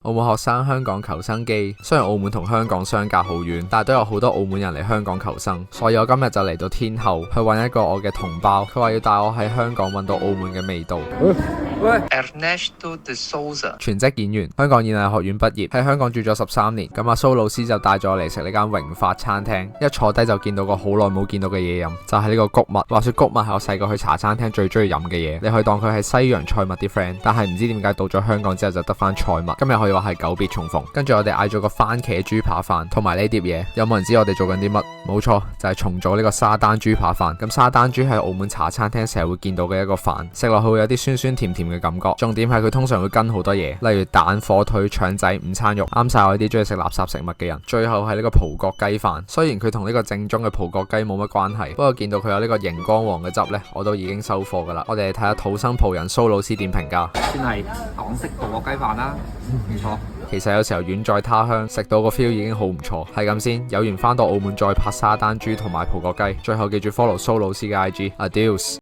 澳門學生香港求生記，雖然澳門同香港相隔好遠，但係都有好多澳門人嚟香港求生，所以我今日就嚟到天后去揾一個我嘅同胞，佢話要帶我喺香港揾到澳門嘅味道。Ernesto de Souza 全職演員，香港演藝學院畢業，喺香港住咗13年。咁阿蘇老師就帶咗我嚟食呢間榮發餐廳，一坐低就見到個好耐冇見到嘅嘢飲，就係呢個穀物。話說穀物係我細個去茶餐廳最中意飲嘅嘢，你可以當佢係西洋菜物啲 friend，但係唔知點解到咗香港之後就得翻菜物。今日可以話係久別重逢。跟住我哋嗌咗個番茄豬扒飯同埋呢碟嘢，有冇人知我哋做緊啲乜？冇錯，就係重組呢個沙丹豬扒飯。咁沙丹豬係澳門茶餐廳成日會見到嘅一個飯，食落去會有啲酸酸甜甜嘅感覺。重點係佢通常會跟好多嘢，例如蛋、火腿、腸仔、午餐肉，啱晒我呢啲中意食垃圾食物嘅人。最後係呢個葡國雞飯，雖然佢同呢個正宗嘅葡國雞冇乜關係，不過見到佢有呢個熒光黃嘅汁呢，我都已經收貨噶啦。我哋嚟睇下土生葡人蘇老師點評價。算係港式葡國雞飯啦，唔錯。其實有時候遠在他鄉食到個 feel 已經好唔錯，係咁先。有緣翻到澳門再拍沙丹豬同埋葡國雞。最後記住 follow 蘇老師嘅 IG。Adios。